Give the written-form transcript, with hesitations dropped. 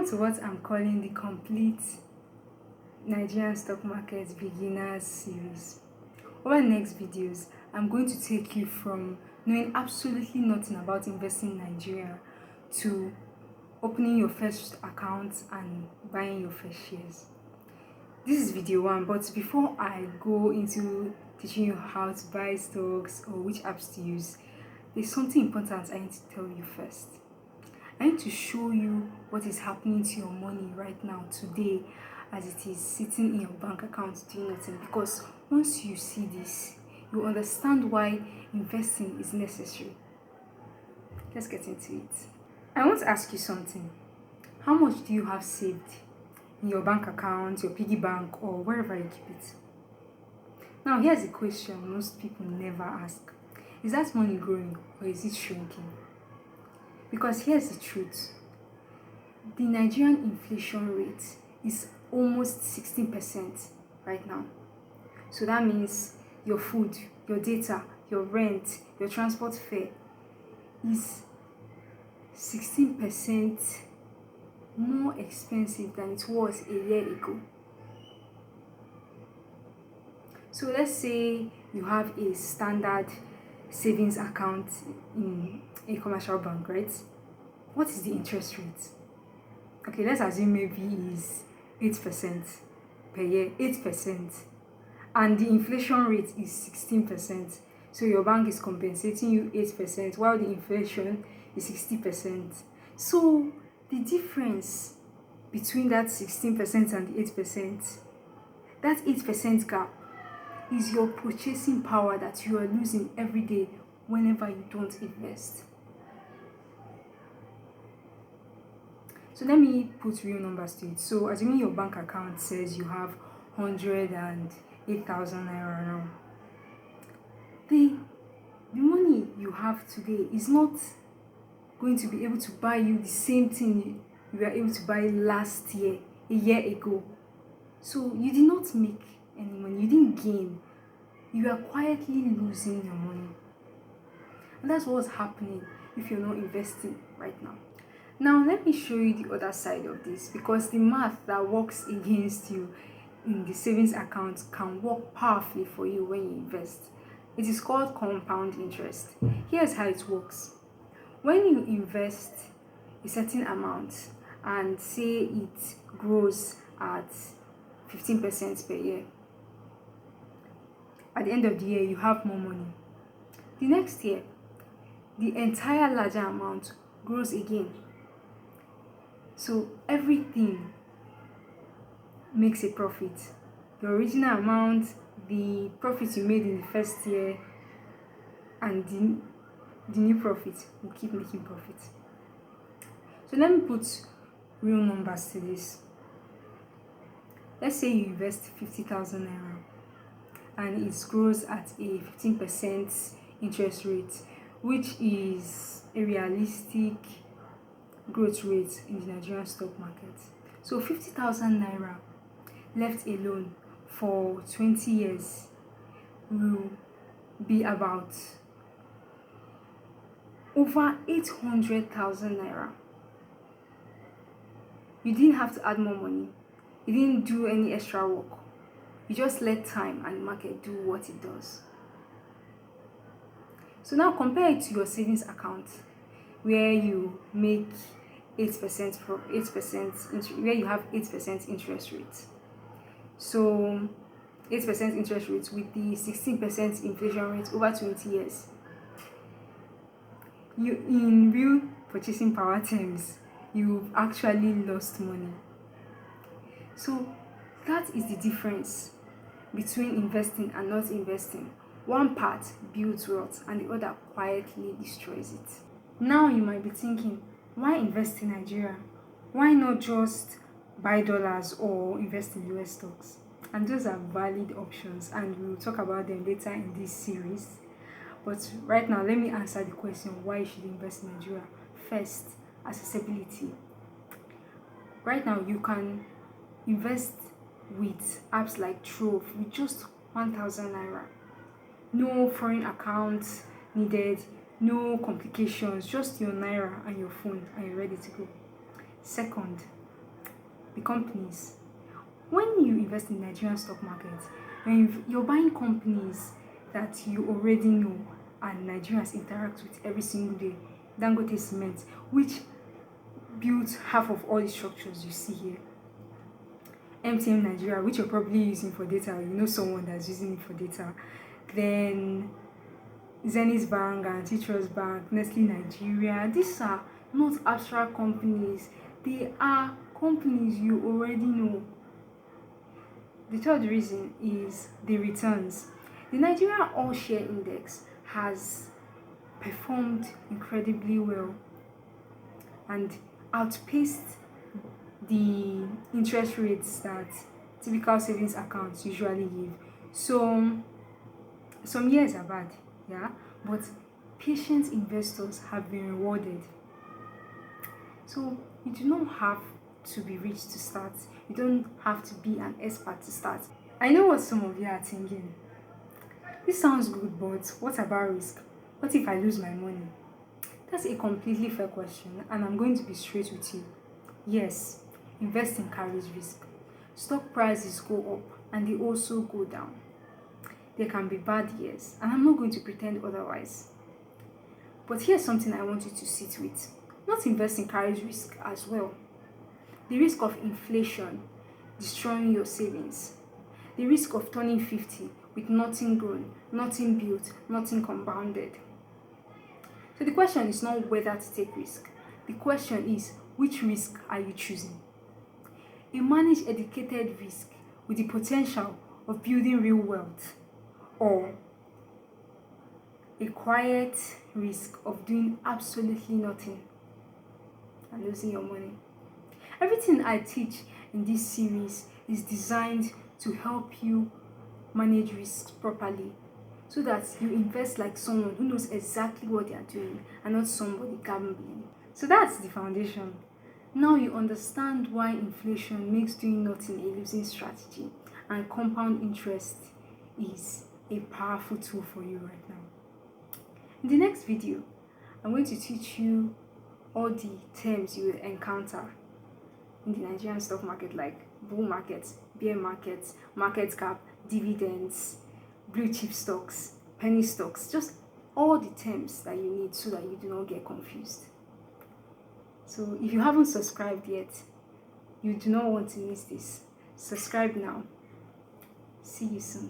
to what I'm calling the complete Nigerian stock market beginners series. Over the next videos, I'm going to take you from knowing absolutely nothing about investing in Nigeria to opening your first account and buying your first shares. This is video 1, but before I go into teaching you how to buy stocks or which apps to use, there's something important I need to tell you first. I need to show you what is happening to your money right now, today, as it is sitting in your bank account doing nothing. Because once you see this, you understand why investing is necessary. Let's get into it. I want to ask you something. How much do you have saved in your bank account, your piggy bank, or wherever you keep it? Now, here's a question most people never ask. Is that money growing or is it shrinking? Because here's the truth. The Nigerian inflation rate is almost 16% right now. So that means your food, your data, your rent, your transport fare is 16% more expensive than it was a year ago. So let's say you have a standard savings account in a commercial bank, right? What is the interest rate? Okay, let's assume maybe is 8% per year, 8%, and the inflation rate is 16%. So your bank is compensating you 8% while the inflation is 60%. So the difference between that 16% and the 8%, that 8% gap is your purchasing power that you are losing every day whenever you don't invest. So let me put real numbers to it. So assuming your bank account says you have 108,000 naira now, the money you have today is not going to be able to buy you the same thing you were able to buy last year, a year ago. So you did not make any money, you didn't gain. You are quietly losing your money. And that's what's happening if you're not investing right now. Now, let me show you the other side of this, because the math that works against you in the savings account can work powerfully for you when you invest. It is called compound interest. Here's how it works. When you invest a certain amount and say it grows at 15% per year, at the end of the year, you have more money. The next year, the entire larger amount grows again. So everything makes a profit. The original amount, the profit you made in the first year, and the new profit will keep making profit. So let me put real numbers to this. Let's say you invest 50,000 naira and it grows at a 15% interest rate, which is a realistic growth rate in the Nigerian stock market. So 50,000 naira left alone for 20 years will be about over 800,000 naira. You didn't have to add more money. You didn't do any extra work. You just let time and market do what it does. So now compare it to your savings account, where you make 8% for 8%, where you have 8% interest rate. So 8% interest rate with the 16% inflation rate over 20 years. You, in real purchasing power terms, you've actually lost money. So that is the difference between investing and not investing. One part builds wealth and the other quietly destroys it. Now you might be thinking, why invest in Nigeria? Why not just buy dollars or invest in US stocks? And those are valid options, and we'll talk about them later in this series. But right now, let me answer the question why you should invest in Nigeria. First, accessibility. Right now, you can invest with apps like Trove with just 1,000 naira. No foreign accounts needed, no complications, just your naira and your phone, and you're ready to go. Second, the companies. When you invest in Nigerian stock market, when you're buying companies that you already know and Nigerians interact with every single day. Dangote Cement, which builds half of all the structures you see here. MTN Nigeria, which you're probably using for data, you know someone that's using it for data. Then Zenith Bank and Citrus Bank, Nestle Nigeria. These are not abstract companies. They are companies you already know. The third reason is the returns. The Nigeria All Share Index has performed incredibly well and outpaced the interest rates that typical savings accounts usually give. So some years are bad, yeah, but patient investors have been rewarded. So you do not have to be rich to start. You don't have to be an expert to start. I know what some of you are thinking. This sounds good, but what about risk? What if I lose my money? That's a completely fair question, and I'm going to be straight with you. Yes, investing carries risk. Stock prices go up and they also go down. There can be bad years, and I'm not going to pretend otherwise. But here's something I want you to sit with. Not investing carries risk as well. The risk of inflation destroying your savings. The risk of turning 50 with nothing grown, nothing built, nothing compounded. So the question is not whether to take risk. The question is, which risk are you choosing? A managed educated risk with the potential of building real wealth, or a quiet risk of doing absolutely nothing and losing your money. Everything I teach in this series is designed to help you manage risks properly so that you invest like someone who knows exactly what they are doing and not somebody gambling. So that's the foundation. Now you understand why inflation makes doing nothing a losing strategy and compound interest is a powerful tool for you right now. In the next video, I'm going to teach you all the terms you will encounter in the Nigerian stock market, like bull markets, bear markets, market cap, dividends, blue chip stocks, penny stocks, just all the terms that you need so that you do not get confused. So if you haven't subscribed yet, you do not want to miss this. Subscribe now. See you soon.